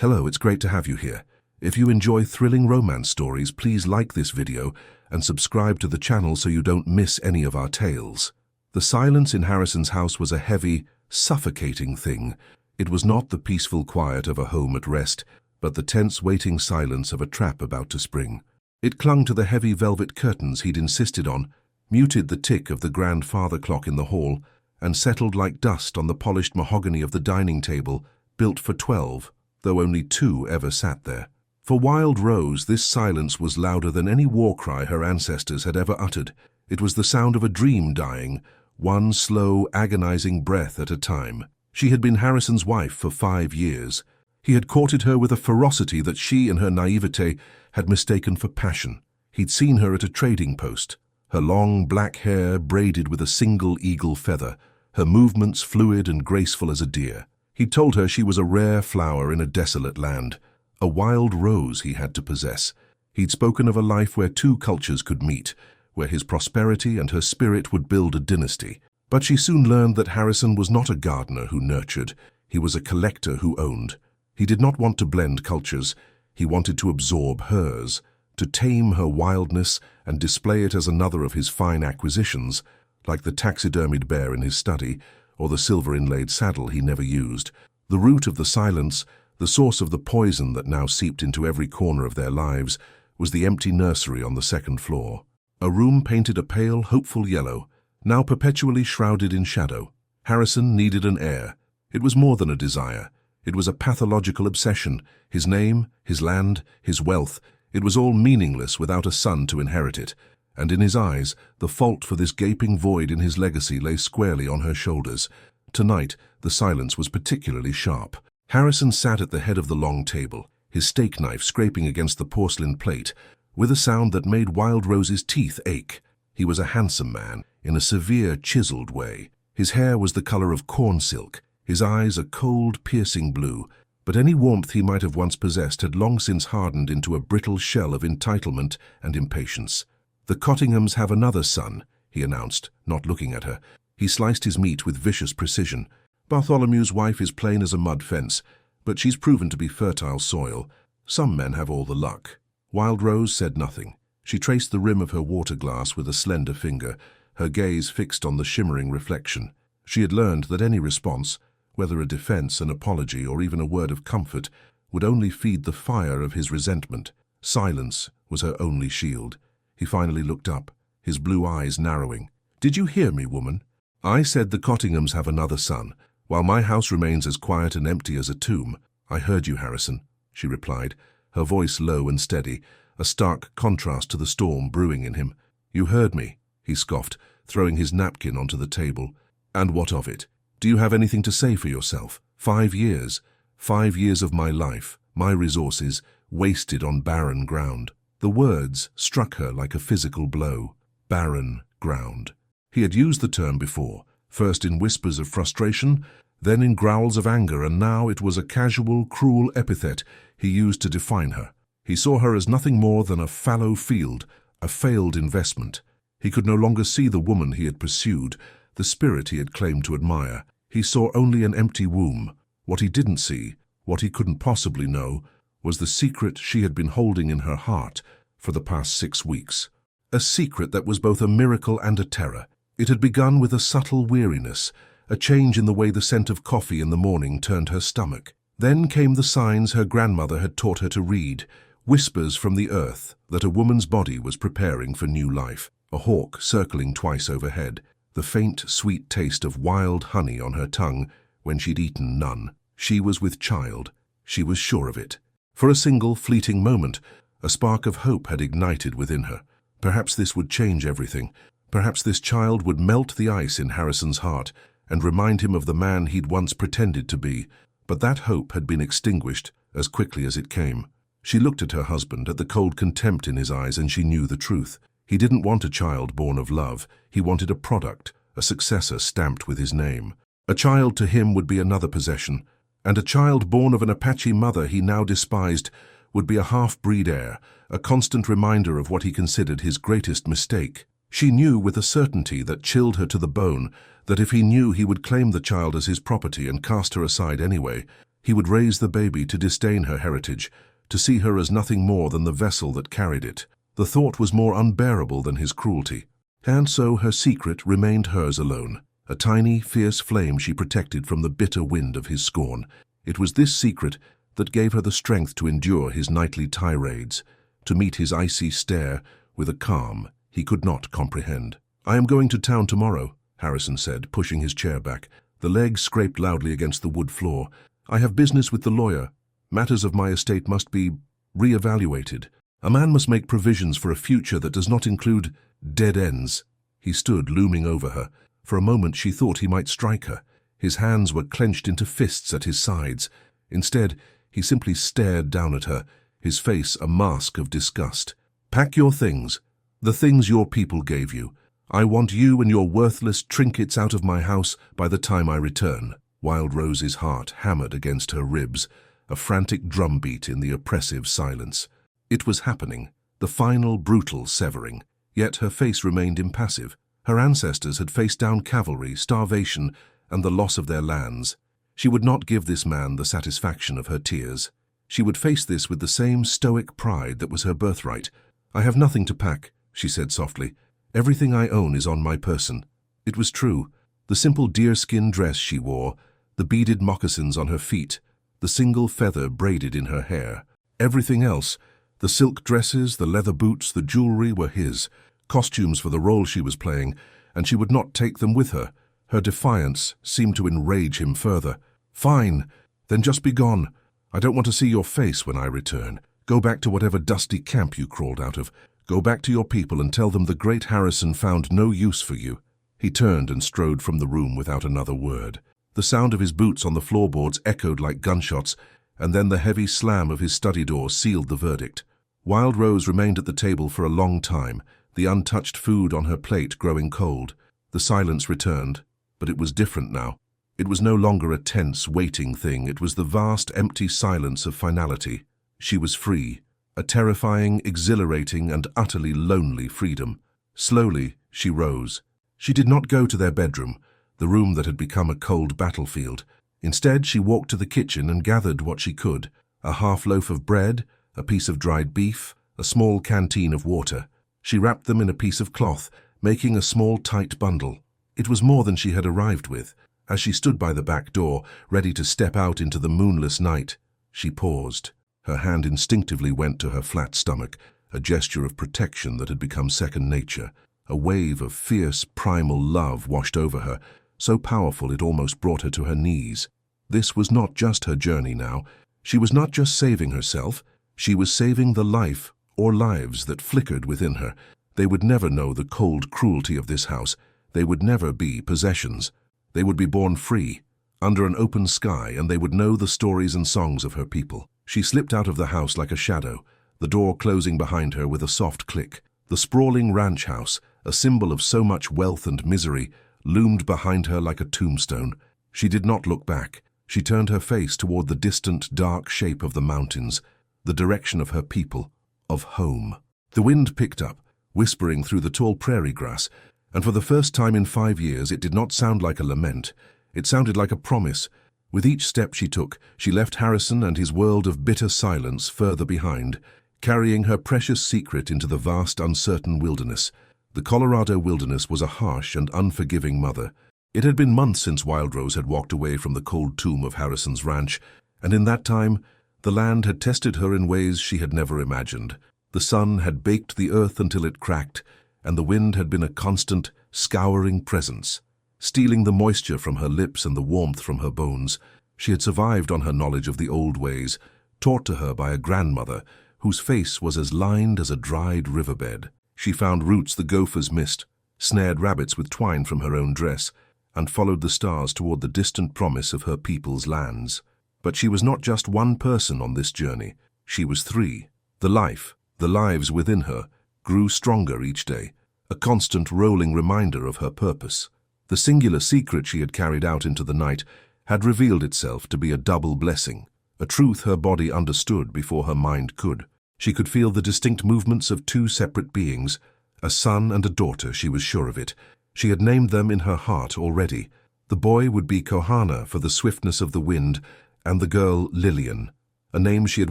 Hello, it's great to have you here. If you enjoy thrilling romance stories, please like this video and subscribe to the channel so you don't miss any of our tales. The silence in Harrison's house was a heavy, suffocating thing. It was not the peaceful quiet of a home at rest, but the tense waiting silence of a trap about to spring. It clung to the heavy velvet curtains he'd insisted on, muted the tick of the grandfather clock in the hall, and settled like dust on the polished mahogany of the dining table, built for 12, though only 2 ever sat there. For Wild Rose, this silence was louder than any war cry her ancestors had ever uttered. It was the sound of a dream dying, one slow, agonizing breath at a time. She had been Harrison's wife for 5 years. He had courted her with a ferocity that she, in her naivete, had mistaken for passion. He'd seen her at a trading post, her long black hair braided with a single eagle feather, her movements fluid and graceful as a deer. He'd told her she was a rare flower in a desolate land, a wild rose he had to possess. He'd spoken of a life where 2 cultures could meet, where his prosperity and her spirit would build a dynasty. But she soon learned that Harrison was not a gardener who nurtured, he was a collector who owned. He did not want to blend cultures, he wanted to absorb hers, to tame her wildness and display it as another of his fine acquisitions, like the taxidermied bear in his study, or the silver-inlaid saddle he never used. The root of the silence, the source of the poison that now seeped into every corner of their lives, was the empty nursery on the 2nd floor. A room painted a pale, hopeful yellow, now perpetually shrouded in shadow. Harrison needed an heir. It was more than a desire. It was a pathological obsession. His name, his land, his wealth, it was all meaningless without a son to inherit it. And in his eyes, the fault for this gaping void in his legacy lay squarely on her shoulders. Tonight, the silence was particularly sharp. Harrison sat at the head of the long table, his steak knife scraping against the porcelain plate, with a sound that made Wild Rose's teeth ache. He was a handsome man, in a severe, chiseled way. His hair was the color of corn silk, his eyes a cold, piercing blue, but any warmth he might have once possessed had long since hardened into a brittle shell of entitlement and impatience. "The Cottinghams have another son," he announced, not looking at her. He sliced his meat with vicious precision. "Bartholomew's wife is plain as a mud fence, but she's proven to be fertile soil. Some men have all the luck." Wild Rose said nothing. She traced the rim of her water glass with a slender finger, her gaze fixed on the shimmering reflection. She had learned that any response, whether a defense, an apology, or even a word of comfort, would only feed the fire of his resentment. Silence was her only shield. He finally looked up, his blue eyes narrowing. "Did you hear me, woman? I said the Cottinghams have another son, while my house remains as quiet and empty as a tomb." "I heard you, Harrison," she replied, her voice low and steady, a stark contrast to the storm brewing in him. "You heard me," he scoffed, throwing his napkin onto the table. "And what of it? Do you have anything to say for yourself? 5 years. 5 years of my life, my resources, wasted on barren ground." The words struck her like a physical blow. Barren ground. He had used the term before, first in whispers of frustration, then in growls of anger, and now it was a casual, cruel epithet he used to define her. He saw her as nothing more than a fallow field, a failed investment. He could no longer see the woman he had pursued, the spirit he had claimed to admire. He saw only an empty womb. What he didn't see, what he couldn't possibly know, was the secret she had been holding in her heart for the past 6 weeks. A secret that was both a miracle and a terror. It had begun with a subtle weariness, a change in the way the scent of coffee in the morning turned her stomach. Then came the signs her grandmother had taught her to read, whispers from the earth that a woman's body was preparing for new life. A hawk circling twice overhead, the faint, sweet taste of wild honey on her tongue when she'd eaten none. She was with child. She was sure of it. For a single, fleeting moment, a spark of hope had ignited within her. Perhaps this would change everything. Perhaps this child would melt the ice in Harrison's heart and remind him of the man he'd once pretended to be. But that hope had been extinguished as quickly as it came. She looked at her husband, at the cold contempt in his eyes, and she knew the truth. He didn't want a child born of love. He wanted a product, a successor stamped with his name. A child to him would be another possession, and a child born of an Apache mother he now despised would be a half-breed heir, a constant reminder of what he considered his greatest mistake. She knew with a certainty that chilled her to the bone that if he knew he would claim the child as his property and cast her aside anyway, He would raise the baby to disdain her heritage, to see her as nothing more than the vessel that carried it. The thought was more unbearable than his cruelty. And so her secret remained hers alone, a tiny, fierce flame she protected from the bitter wind of his scorn. It was this secret that gave her the strength to endure his nightly tirades, to meet his icy stare with a calm he could not comprehend. "I am going to town tomorrow," Harrison said, pushing his chair back. The legs scraped loudly against the wood floor. "I have business with the lawyer. Matters of my estate must be re-evaluated. A man must make provisions for a future that does not include dead ends." He stood looming over her. For a moment she thought he might strike her. His hands were clenched into fists at his sides. Instead, he simply stared down at her, his face a mask of disgust. "Pack your things, the things your people gave you. I want you and your worthless trinkets out of my house by the time I return." Wild Rose's heart hammered against her ribs, a frantic drumbeat in the oppressive silence. It was happening, the final brutal severing. Yet her face remained impassive. Her ancestors had faced down cavalry, starvation, and the loss of their lands. She would not give this man the satisfaction of her tears. She would face this with the same stoic pride that was her birthright. "I have nothing to pack," she said softly. "Everything I own is on my person." It was true. The simple deerskin dress she wore, the beaded moccasins on her feet, the single feather braided in her hair. Everything else, the silk dresses, the leather boots, the jewelry, were his, costumes for the role she was playing, and she would not take them with her. Her defiance seemed to enrage him further. "Fine, then just be gone. I don't want to see your face when I return. Go back to whatever dusty camp you crawled out of. Go back to your people and tell them the great Harrison found no use for you." He turned and strode from the room without another word. The sound of his boots on the floorboards echoed like gunshots, and then the heavy slam of his study door sealed the verdict. Wild Rose remained at the table for a long time, the untouched food on her plate growing cold. The silence returned, but it was different now. It was no longer a tense, waiting thing. It was the vast, empty silence of finality. She was free, a terrifying, exhilarating, and utterly lonely freedom. Slowly, she rose. She did not go to their bedroom, the room that had become a cold battlefield. Instead, she walked to the kitchen and gathered what she could: a half loaf of bread, a piece of dried beef, a small canteen of water. She wrapped them in a piece of cloth, making a small, tight bundle. It was more than she had arrived with. As she stood by the back door, ready to step out into the moonless night, she paused. Her hand instinctively went to her flat stomach, a gesture of protection that had become second nature. A wave of fierce, primal love washed over her, so powerful it almost brought her to her knees. This was not just her journey now. She was not just saving herself. She was saving the life, or lives, that flickered within her. They would never know the cold cruelty of this house. They would never be possessions. They would be born free, under an open sky, and they would know the stories and songs of her people. She slipped out of the house like a shadow, the door closing behind her with a soft click. The sprawling ranch house, a symbol of so much wealth and misery, loomed behind her like a tombstone. She did not look back. She turned her face toward the distant, dark shape of the mountains, the direction of her people, of home. The wind picked up, whispering through the tall prairie grass, and for the first time in 5 years it did not sound like a lament. It sounded like a promise. With each step she took, she left Harrison and his world of bitter silence further behind, carrying her precious secret into the vast, uncertain wilderness. The Colorado wilderness was a harsh and unforgiving mother. It had been months since Wild Rose had walked away from the cold tomb of Harrison's ranch, and in that time, the land had tested her in ways she had never imagined. The sun had baked the earth until it cracked, and the wind had been a constant, scouring presence, stealing the moisture from her lips and the warmth from her bones. She had survived on her knowledge of the old ways, taught to her by a grandmother whose face was as lined as a dried riverbed. She found roots the gophers missed, snared rabbits with twine from her own dress, and followed the stars toward the distant promise of her people's lands. But she was not just one person on this journey. She was three. The lives within her, grew stronger each day, a constant rolling reminder of her purpose. The singular secret she had carried out into the night had revealed itself to be a double blessing, a truth her body understood before her mind could. She could feel the distinct movements of two separate beings, a son and a daughter, she was sure of it. She had named them in her heart already. The boy would be Kohana for the swiftness of the wind, And the girl Lillian, a name she had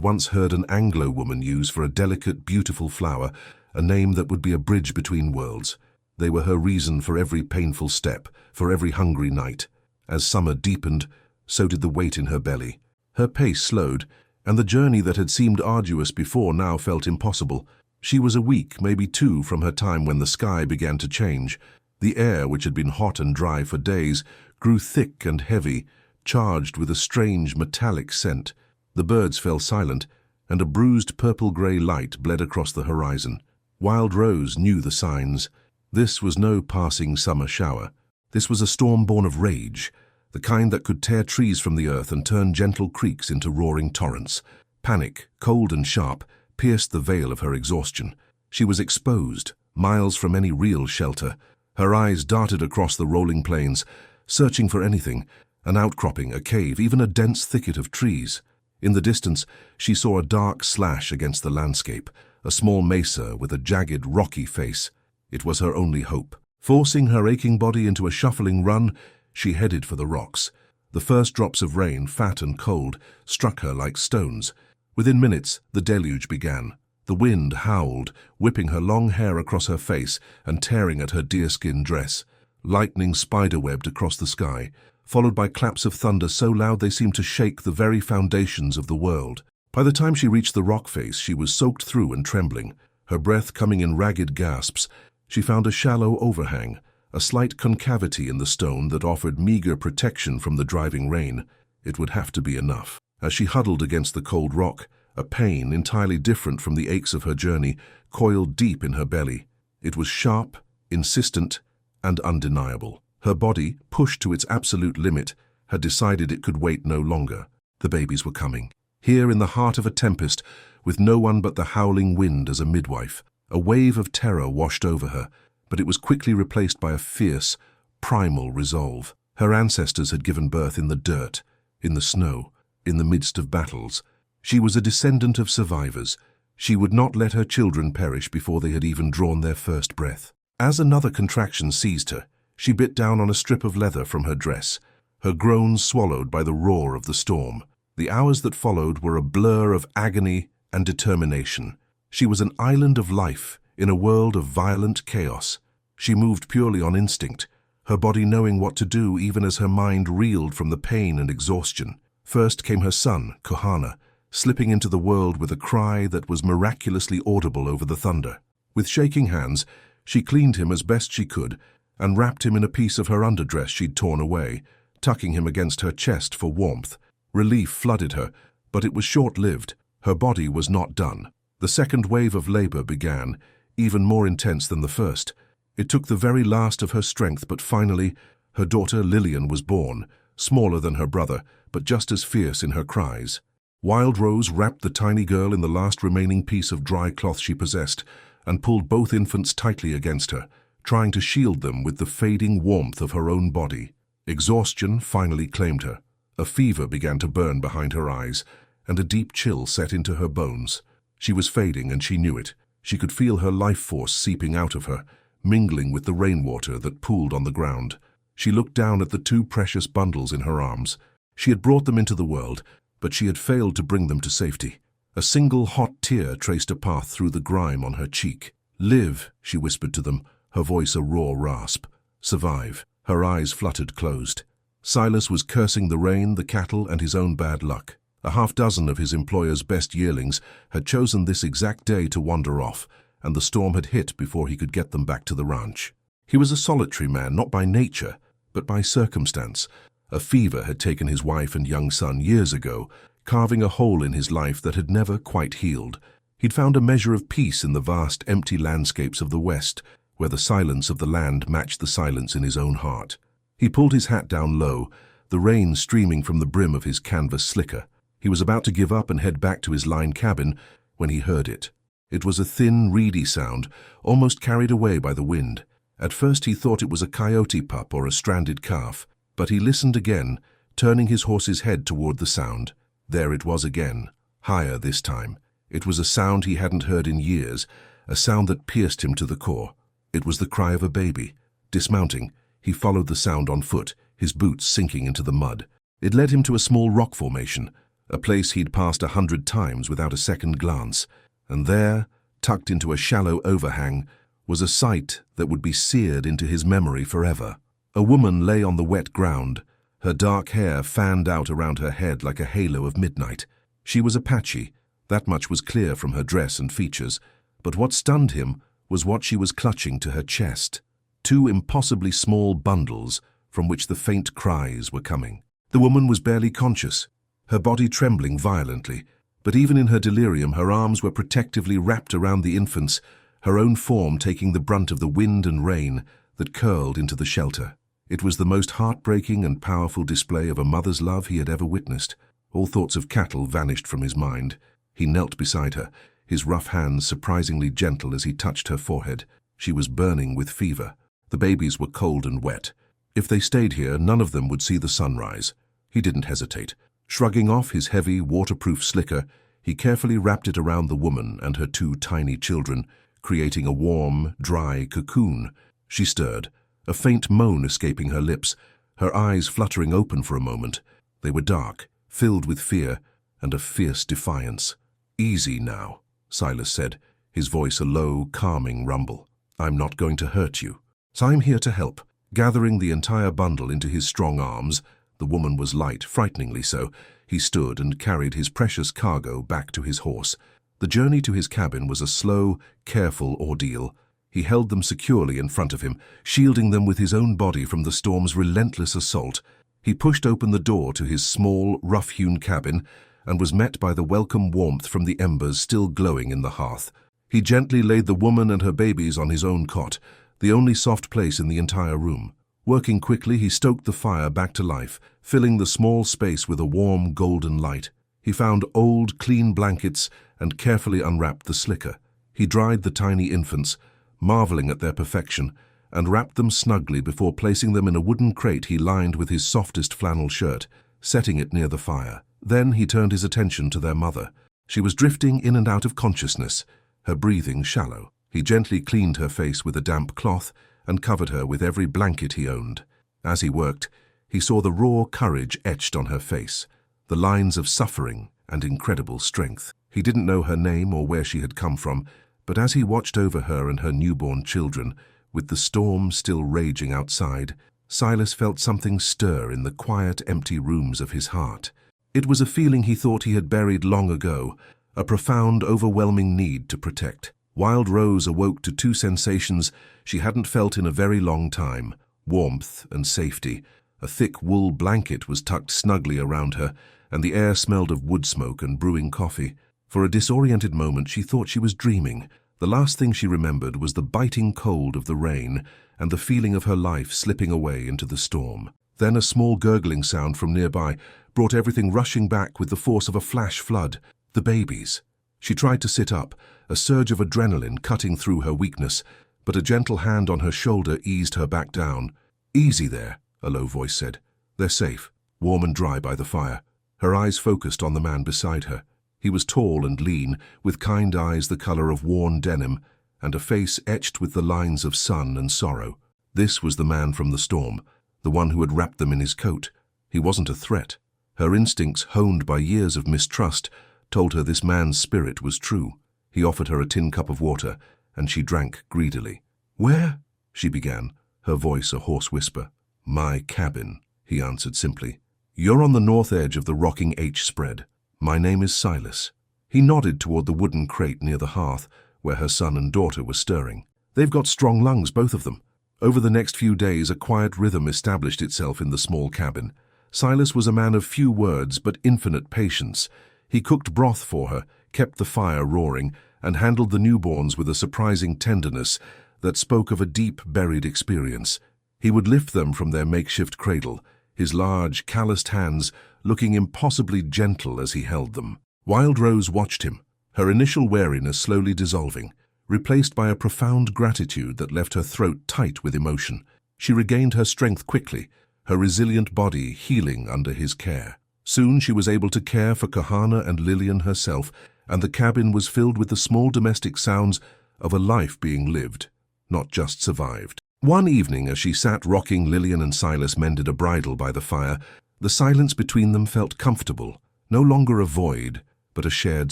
once heard an Anglo woman use for a delicate, beautiful flower, a name that would be a bridge between worlds. They were her reason for every painful step, for every hungry night. As summer deepened, so did the weight in her belly. Her pace slowed, and the journey that had seemed arduous before now felt impossible. She was a week, maybe two, from her time when the sky began to change. The air, which had been hot and dry for days, grew thick and heavy, charged with a strange metallic scent. The birds fell silent, and a bruised purple-grey light bled across the horizon. Wild Rose knew the signs. This was no passing summer shower. This was a storm born of rage, the kind that could tear trees from the earth and turn gentle creeks into roaring torrents. Panic, cold and sharp, pierced the veil of her exhaustion. She was exposed, miles from any real shelter. Her eyes darted across the rolling plains, searching for anything, an outcropping, a cave, even a dense thicket of trees. In the distance, she saw a dark slash against the landscape, a small mesa with a jagged, rocky face. It was her only hope. Forcing her aching body into a shuffling run, she headed for the rocks. The first drops of rain, fat and cold, struck her like stones. Within minutes, the deluge began. The wind howled, whipping her long hair across her face and tearing at her deerskin dress. Lightning spider-webbed across the sky, followed by claps of thunder so loud they seemed to shake the very foundations of the world. By the time she reached the rock face, she was soaked through and trembling, her breath coming in ragged gasps. She found a shallow overhang, a slight concavity in the stone that offered meager protection from the driving rain. It would have to be enough. As she huddled against the cold rock, a pain entirely different from the aches of her journey coiled deep in her belly. It was sharp, insistent, and undeniable. Her body, pushed to its absolute limit, had decided it could wait no longer. The babies were coming. Here in the heart of a tempest, with no one but the howling wind as a midwife, a wave of terror washed over her, but it was quickly replaced by a fierce, primal resolve. Her ancestors had given birth in the dirt, in the snow, in the midst of battles. She was a descendant of survivors. She would not let her children perish before they had even drawn their first breath. As another contraction seized her, she bit down on a strip of leather from her dress, her groans swallowed by the roar of the storm. The hours that followed were a blur of agony and determination. She was an island of life in a world of violent chaos. She moved purely on instinct, her body knowing what to do even as her mind reeled from the pain and exhaustion. First came her son, Kohana, slipping into the world with a cry that was miraculously audible over the thunder. With shaking hands, she cleaned him as best she could and wrapped him in a piece of her underdress she'd torn away, tucking him against her chest for warmth. Relief flooded her, but it was short-lived. Her body was not done. The second wave of labor began, even more intense than the first. It took the very last of her strength, but finally, her daughter Lillian was born, smaller than her brother, but just as fierce in her cries. Wild Rose wrapped the tiny girl in the last remaining piece of dry cloth she possessed and pulled both infants tightly against her, trying to shield them with the fading warmth of her own body. Exhaustion finally claimed her. A fever began to burn behind her eyes, and a deep chill set into her bones. She was fading, and she knew it. She could feel her life force seeping out of her, mingling with the rainwater that pooled on the ground. She looked down at the two precious bundles in her arms. She had brought them into the world, but she had failed to bring them to safety. A single hot tear traced a path through the grime on her cheek. "Live," she whispered to them, her voice a raw rasp. "Survive." Her eyes fluttered closed. Silas was cursing the rain, the cattle, and his own bad luck. A half-dozen of his employer's best yearlings had chosen this exact day to wander off, and the storm had hit before he could get them back to the ranch. He was a solitary man, not by nature, but by circumstance. A fever had taken his wife and young son years ago, carving a hole in his life that had never quite healed. He'd found a measure of peace in the vast, empty landscapes of the West, where the silence of the land matched the silence in his own heart. He pulled his hat down low, the rain streaming from the brim of his canvas slicker. He was about to give up and head back to his line cabin when he heard it. It was a thin, reedy sound, almost carried away by the wind. At first he thought it was a coyote pup or a stranded calf, but he listened again, turning his horse's head toward the sound. There it was again, higher this time. It was a sound he hadn't heard in years, a sound that pierced him to the core. It was the cry of a baby. Dismounting, he followed the sound on foot, his boots sinking into the mud. It led him to a small rock formation, a place he'd passed 100 times without a second glance, and there, tucked into a shallow overhang, was a sight that would be seared into his memory forever. A woman lay on the wet ground, her dark hair fanned out around her head like a halo of midnight. She was Apache, that much was clear from her dress and features, but what stunned him was what she was clutching to her chest. 2 impossibly small bundles from which the faint cries were coming. The woman was barely conscious, her body trembling violently, but even in her delirium her arms were protectively wrapped around the infants, her own form taking the brunt of the wind and rain that curled into the shelter. It was the most heartbreaking and powerful display of a mother's love he had ever witnessed. All thoughts of cattle vanished from his mind. He knelt beside her, his rough hands surprisingly gentle as he touched her forehead. She was burning with fever. The babies were cold and wet. If they stayed here, none of them would see the sunrise. He didn't hesitate. Shrugging off his heavy, waterproof slicker, he carefully wrapped it around the woman and her 2 tiny children, creating a warm, dry cocoon. She stirred, a faint moan escaping her lips, her eyes fluttering open for a moment. They were dark, filled with fear and a fierce defiance. "Easy now," Silas said, his voice a low, calming rumble. "I'm not going to hurt you. So I'm here to help." Gathering the entire bundle into his strong arms, the woman was light, frighteningly so, he stood and carried his precious cargo back to his horse. The journey to his cabin was a slow, careful ordeal. He held them securely in front of him, shielding them with his own body from the storm's relentless assault. He pushed open the door to his small, rough-hewn cabin and was met by the welcome warmth from the embers still glowing in the hearth. He gently laid the woman and her babies on his own cot, the only soft place in the entire room. Working quickly, he stoked the fire back to life, filling the small space with a warm, golden light. He found old, clean blankets and carefully unwrapped the slicker. He dried the tiny infants, marveling at their perfection, and wrapped them snugly before placing them in a wooden crate he lined with his softest flannel shirt, setting it near the fire. Then he turned his attention to their mother. She was drifting in and out of consciousness, her breathing shallow. He gently cleaned her face with a damp cloth and covered her with every blanket he owned. As he worked, he saw the raw courage etched on her face, the lines of suffering and incredible strength. He didn't know her name or where she had come from, but as he watched over her and her newborn children, with the storm still raging outside, Silas felt something stir in the quiet, empty rooms of his heart. It was a feeling he thought he had buried long ago, a profound, overwhelming need to protect. Wild Rose awoke to 2 sensations she hadn't felt in a very long time: warmth and safety. A thick wool blanket was tucked snugly around her, and the air smelled of wood smoke and brewing coffee. For a disoriented moment she thought she was dreaming. The last thing she remembered was the biting cold of the rain and the feeling of her life slipping away into the storm. Then a small gurgling sound from nearby brought everything rushing back with the force of a flash flood. The babies. She tried to sit up, a surge of adrenaline cutting through her weakness, but a gentle hand on her shoulder eased her back down. "Easy there," a low voice said. "They're safe, warm and dry by the fire." Her eyes focused on the man beside her. He was tall and lean, with kind eyes the color of worn denim, and a face etched with the lines of sun and sorrow. This was the man from the storm, the one who had wrapped them in his coat. He wasn't a threat. Her instincts, honed by years of mistrust, told her this man's spirit was true. He offered her a tin cup of water, and she drank greedily. "Where?" she began, her voice a hoarse whisper. "My cabin," he answered simply. "You're on the north edge of the rocking H spread. My name is Silas." He nodded toward the wooden crate near the hearth, where her son and daughter were stirring. "They've got strong lungs, both of them." Over the next few days, a quiet rhythm established itself in the small cabin. Silas was a man of few words but infinite patience. He cooked broth for her, kept the fire roaring, and handled the newborns with a surprising tenderness that spoke of a deep, buried experience. He would lift them from their makeshift cradle, his large, calloused hands looking impossibly gentle as he held them. Wild Rose watched him, her initial wariness slowly dissolving, replaced by a profound gratitude that left her throat tight with emotion. She regained her strength quickly, her resilient body healing under his care. Soon she was able to care for Kahana and Lillian herself, and the cabin was filled with the small domestic sounds of a life being lived, not just survived. One evening, as she sat rocking Lillian and Silas mended a bridle by the fire, The silence between them felt comfortable, no longer a void, but a shared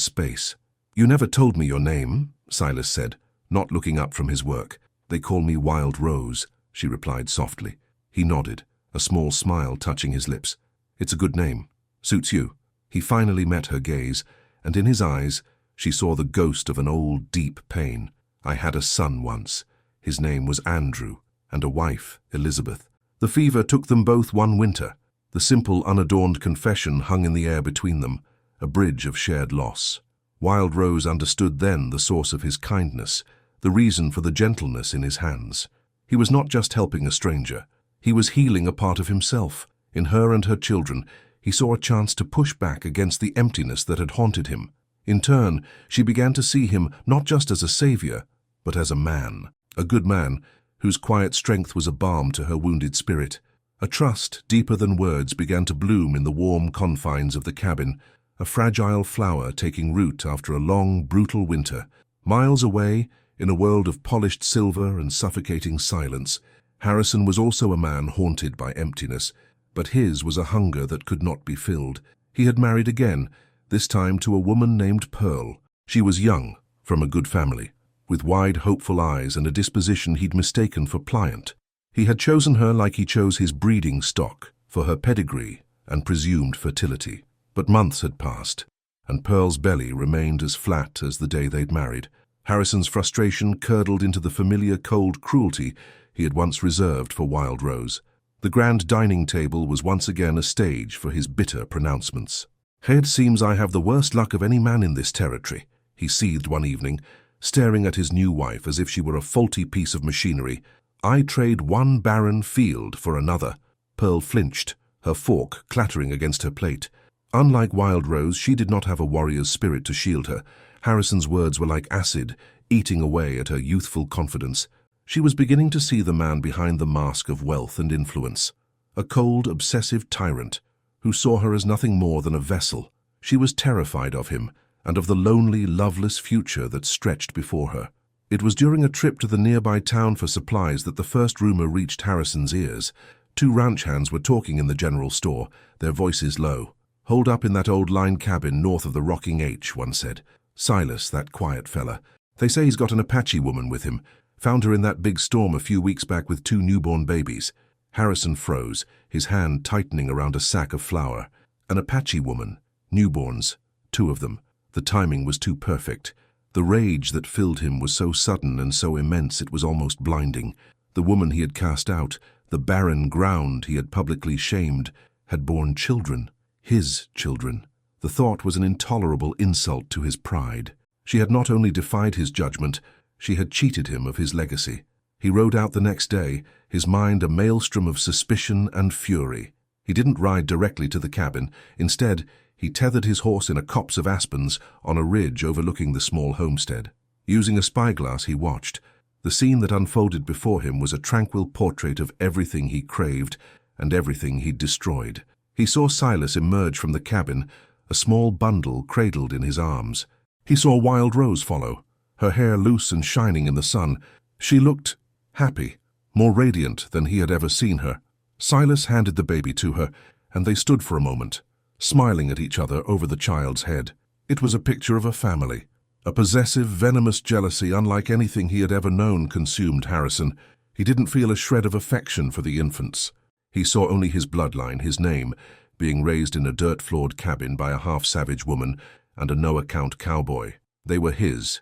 space. "You never told me your name," Silas said, not looking up from his work. "They call me Wild Rose," she replied softly. He nodded, a small smile touching his lips. "It's a good name. Suits you." He finally met her gaze, and in his eyes she saw the ghost of an old, deep pain. "I had a son once. His name was Andrew, and a wife, Elizabeth. The fever took them both one winter." The simple, unadorned confession hung in the air between them, a bridge of shared loss. Wild Rose understood then the source of his kindness, the reason for the gentleness in his hands. He was not just helping a stranger. He was healing a part of himself. In her and her children, he saw a chance to push back against the emptiness that had haunted him. In turn, she began to see him not just as a savior, but as a man, a good man, whose quiet strength was a balm to her wounded spirit. A trust deeper than words began to bloom in the warm confines of the cabin, a fragile flower taking root after a long, brutal winter. Miles away, in a world of polished silver and suffocating silence, Harrison was also a man haunted by emptiness, but his was a hunger that could not be filled. He had married again, this time to a woman named Pearl. She was young, from a good family, with wide, hopeful eyes and a disposition he'd mistaken for pliant. He had chosen her like he chose his breeding stock, for her pedigree and presumed fertility. But months had passed, and Pearl's belly remained as flat as the day they'd married. Harrison's frustration curdled into the familiar cold cruelty he had once reserved for Wild Rose. The grand dining table was once again a stage for his bitter pronouncements. "It seems I have the worst luck of any man in this territory," he seethed one evening, staring at his new wife as if she were a faulty piece of machinery. "I trade one barren field for another." Pearl flinched, her fork clattering against her plate. Unlike Wild Rose, she did not have a warrior's spirit to shield her. Harrison's words were like acid, eating away at her youthful confidence. She was beginning to see the man behind the mask of wealth and influence, a cold, obsessive tyrant who saw her as nothing more than a vessel. She was terrified of him and of the lonely, loveless future that stretched before her. It was during a trip to the nearby town for supplies that the first rumor reached Harrison's ears. Two ranch hands were talking in the general store, their voices low. "Hold up in that old line cabin north of the Rocking H," one said. "Silas, that quiet fella. They say he's got an Apache woman with him. Found her in that big storm a few weeks back with 2 newborn babies." Harrison froze, his hand tightening around a sack of flour. An Apache woman, newborns, 2 of them. The timing was too perfect. The rage that filled him was so sudden and so immense it was almost blinding. The woman he had cast out, the barren ground he had publicly shamed, had borne children. His children. The thought was an intolerable insult to his pride. She had not only defied his judgment, she had cheated him of his legacy. He rode out the next day, his mind a maelstrom of suspicion and fury. He didn't ride directly to the cabin. Instead, he tethered his horse in a copse of aspens on a ridge overlooking the small homestead. Using a spyglass, he watched. The scene that unfolded before him was a tranquil portrait of everything he craved and everything he'd destroyed. He saw Silas emerge from the cabin, a small bundle cradled in his arms. He saw Wild Rose follow, her hair loose and shining in the sun. She looked happy, more radiant than he had ever seen her. Silas handed the baby to her, and they stood for a moment, smiling at each other over the child's head. It was a picture of a family. A possessive, venomous jealousy unlike anything he had ever known consumed Harrison. He didn't feel a shred of affection for the infants. He saw only his bloodline, his name, being raised in a dirt-floored cabin by a half-savage woman and a no-account cowboy. They were his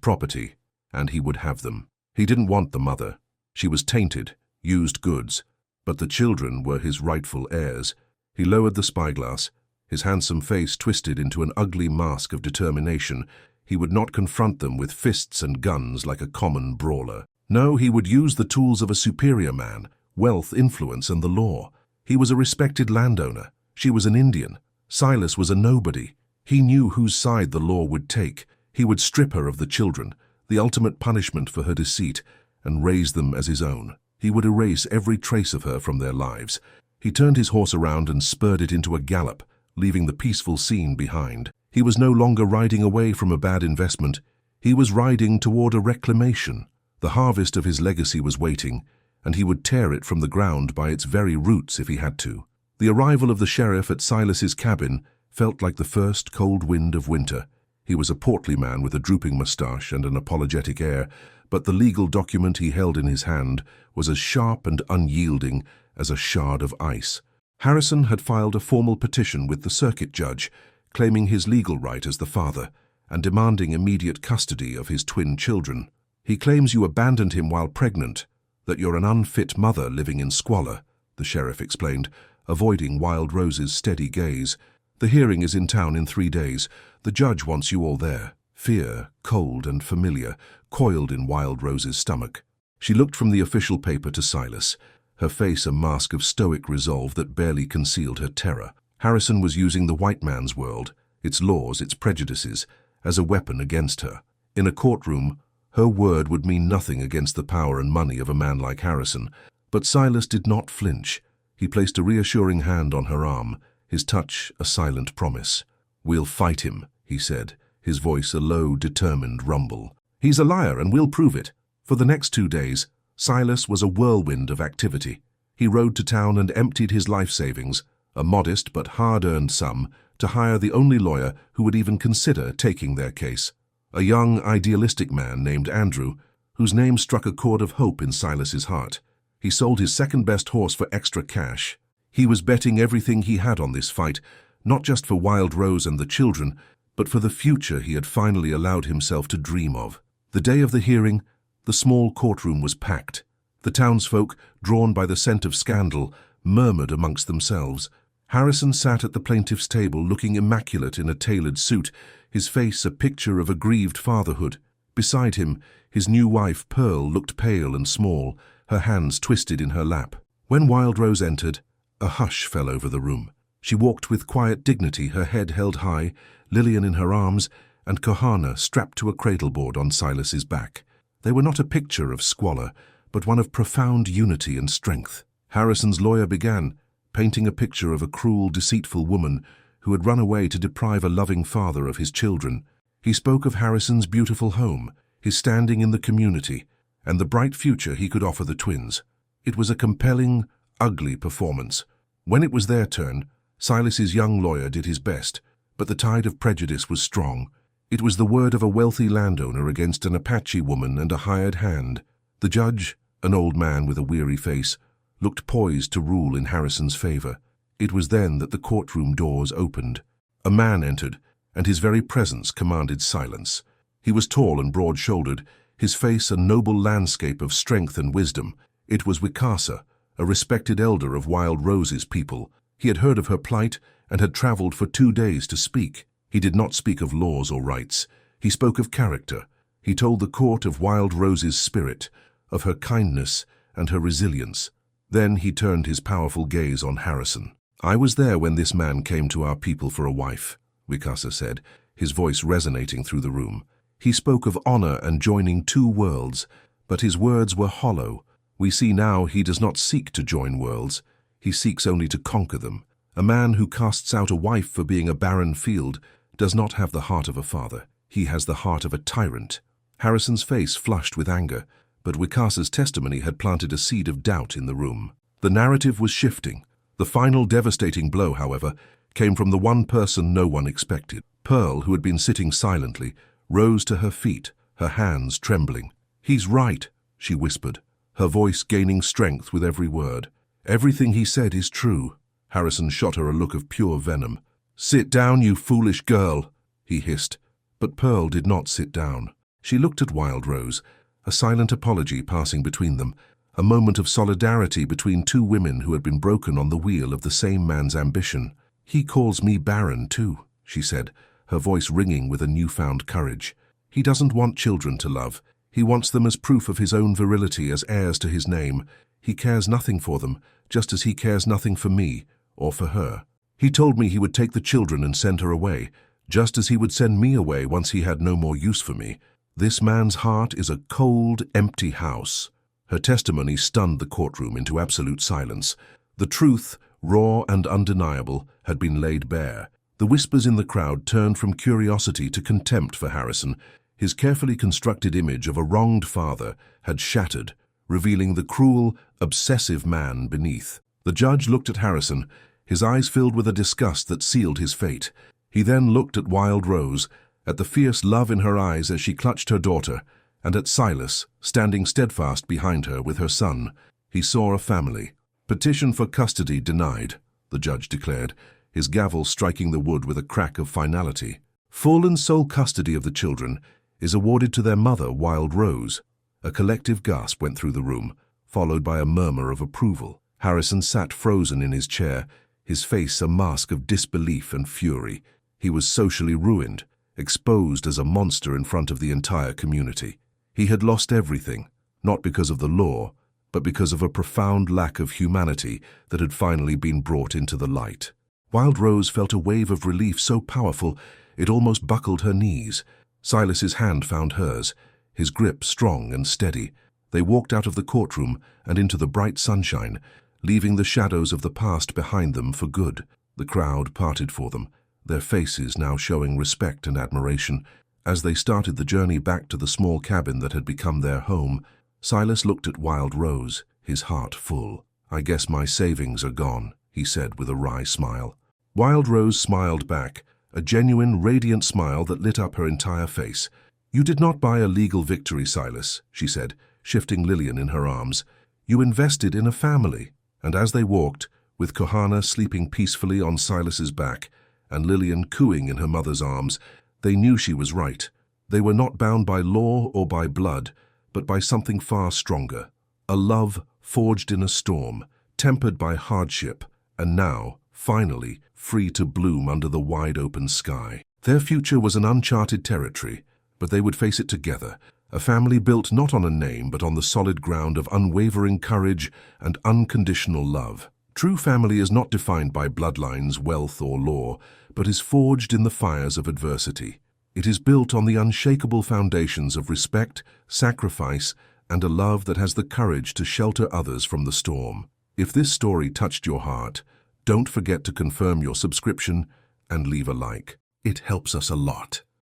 property, and he would have them. He didn't want the mother. She was tainted, used goods, but the children were his rightful heirs. He lowered the spyglass, his handsome face twisted into an ugly mask of determination. He would not confront them with fists and guns like a common brawler. No, he would use the tools of a superior man, wealth, influence, and the law. He was a respected landowner. She was an Indian. Silas was a nobody. He knew whose side the law would take. He would strip her of the children, the ultimate punishment for her deceit, and raise them as his own. He would erase every trace of her from their lives. He turned his horse around and spurred it into a gallop, leaving the peaceful scene behind. He was no longer riding away from a bad investment. He was riding toward a reclamation. The harvest of his legacy was waiting, and he would tear it from the ground by its very roots if he had to. The arrival of the sheriff at Silas's cabin felt like the first cold wind of winter. He was a portly man with a drooping moustache and an apologetic air, but the legal document he held in his hand was as sharp and unyielding as a shard of ice. Harrison had filed a formal petition with the circuit judge, claiming his legal right as the father and demanding immediate custody of his twin children. "He claims you abandoned him while pregnant, that you're an unfit mother living in squalor," the sheriff explained, avoiding Wild Rose's steady gaze. "The hearing is in town in 3 days. The judge wants you all there." Fear, cold and familiar, coiled in Wild Rose's stomach. She looked from the official paper to Silas, her face a mask of stoic resolve that barely concealed her terror. Harrison was using the white man's world, its laws, its prejudices, as a weapon against her. In a courtroom, her word would mean nothing against the power and money of a man like Harrison. But Silas did not flinch. He placed a reassuring hand on her arm, his touch a silent promise. "We'll fight him," he said, his voice a low, determined rumble. "He's a liar and we'll prove it." For the next 2 days, Silas was a whirlwind of activity. He rode to town and emptied his life savings, a modest but hard-earned sum, to hire the only lawyer who would even consider taking their case. A young, idealistic man named Andrew, whose name struck a chord of hope in Silas's heart. He sold his second-best horse for extra cash. He was betting everything he had on this fight, not just for Wild Rose and the children, but for the future he had finally allowed himself to dream of. The day of the hearing, the small courtroom was packed. The townsfolk, drawn by the scent of scandal, murmured amongst themselves. Harrison sat at the plaintiff's table looking immaculate in a tailored suit, his face a picture of aggrieved fatherhood. Beside him, his new wife, Pearl, looked pale and small, her hands twisted in her lap. When Wild Rose entered, a hush fell over the room. She walked with quiet dignity, her head held high, Lillian in her arms, and Kohana strapped to a cradleboard on Silas's back. They were not a picture of squalor, but one of profound unity and strength. Harrison's lawyer began, painting a picture of a cruel, deceitful woman who had run away to deprive a loving father of his children. He spoke of Harrison's beautiful home, his standing in the community, and the bright future he could offer the twins. It was a compelling, ugly performance. When it was their turn, Silas's young lawyer did his best, but the tide of prejudice was strong. It was the word of a wealthy landowner against an Apache woman and a hired hand. The judge, an old man with a weary face, looked poised to rule in Harrison's favor. It was then that the courtroom doors opened. A man entered, and his very presence commanded silence. He was tall and broad-shouldered, his face a noble landscape of strength and wisdom. It was Wicasa, a respected elder of Wild Rose's people. He had heard of her plight and had traveled for 2 days to speak. He did not speak of laws or rights. He spoke of character. He told the court of Wild Rose's spirit, of her kindness and her resilience. Then he turned his powerful gaze on Harrison. "I was there when this man came to our people for a wife," Wicasa said, his voice resonating through the room. "He spoke of honor and joining 2 worlds, but his words were hollow. We see now he does not seek to join worlds. He seeks only to conquer them. A man who casts out a wife for being a barren field does not have the heart of a father. He has the heart of a tyrant." Harrison's face flushed with anger, but Wicasa's testimony had planted a seed of doubt in the room. The narrative was shifting. The final devastating blow, however, came from the one person no one expected. Pearl, who had been sitting silently, rose to her feet, her hands trembling. "He's right," she whispered, her voice gaining strength with every word. "Everything he said is true." Harrison shot her a look of pure venom. "Sit down, you foolish girl," he hissed. But Pearl did not sit down. She looked at Wild Rose, a silent apology passing between them, a moment of solidarity between 2 women who had been broken on the wheel of the same man's ambition. "He calls me barren, too," she said, her voice ringing with a newfound courage. "He doesn't want children to love. He wants them as proof of his own virility, as heirs to his name. He cares nothing for them, just as he cares nothing for me or for her. He told me he would take the children and send her away, just as he would send me away once he had no more use for me. This man's heart is a cold, empty house." Her testimony stunned the courtroom into absolute silence. The truth, raw and undeniable, had been laid bare. The whispers in the crowd turned from curiosity to contempt for Harrison. His carefully constructed image of a wronged father had shattered, revealing the cruel, obsessive man beneath. The judge looked at Harrison, his eyes filled with a disgust that sealed his fate. He then looked at Wild Rose, at the fierce love in her eyes as she clutched her daughter, and at Silas, standing steadfast behind her with her son. He saw a family. "Petition for custody denied," the judge declared, his gavel striking the wood with a crack of finality. "Full and sole custody of the children is awarded to their mother, Wild Rose." A collective gasp went through the room, followed by a murmur of approval. Harrison sat frozen in his chair, his face a mask of disbelief and fury. He was socially ruined, exposed as a monster in front of the entire community. He had lost everything, not because of the law, but because of a profound lack of humanity that had finally been brought into the light. Wild Rose felt a wave of relief so powerful it almost buckled her knees. Silas's hand found hers, his grip strong and steady. They walked out of the courtroom and into the bright sunshine, leaving the shadows of the past behind them for good. The crowd parted for them, their faces now showing respect and admiration. As they started the journey back to the small cabin that had become their home, Silas looked at Wild Rose, his heart full. "I guess my savings are gone," he said with a wry smile. Wild Rose smiled back, a genuine, radiant smile that lit up her entire face. "You did not buy a legal victory, Silas," she said, shifting Lillian in her arms. "You invested in a family." And as they walked, with Kohana sleeping peacefully on Silas's back and Lillian cooing in her mother's arms, they knew she was right. They were not bound by law or by blood, but by something far stronger. A love forged in a storm, tempered by hardship, and now, finally, free to bloom under the wide-open sky. Their future was an uncharted territory, but they would face it together, a family built not on a name but on the solid ground of unwavering courage and unconditional love. True family is not defined by bloodlines, wealth, or law, but is forged in the fires of adversity. It is built on the unshakable foundations of respect, sacrifice, and a love that has the courage to shelter others from the storm. If this story touched your heart, don't forget to confirm your subscription and leave a like. It helps us a lot.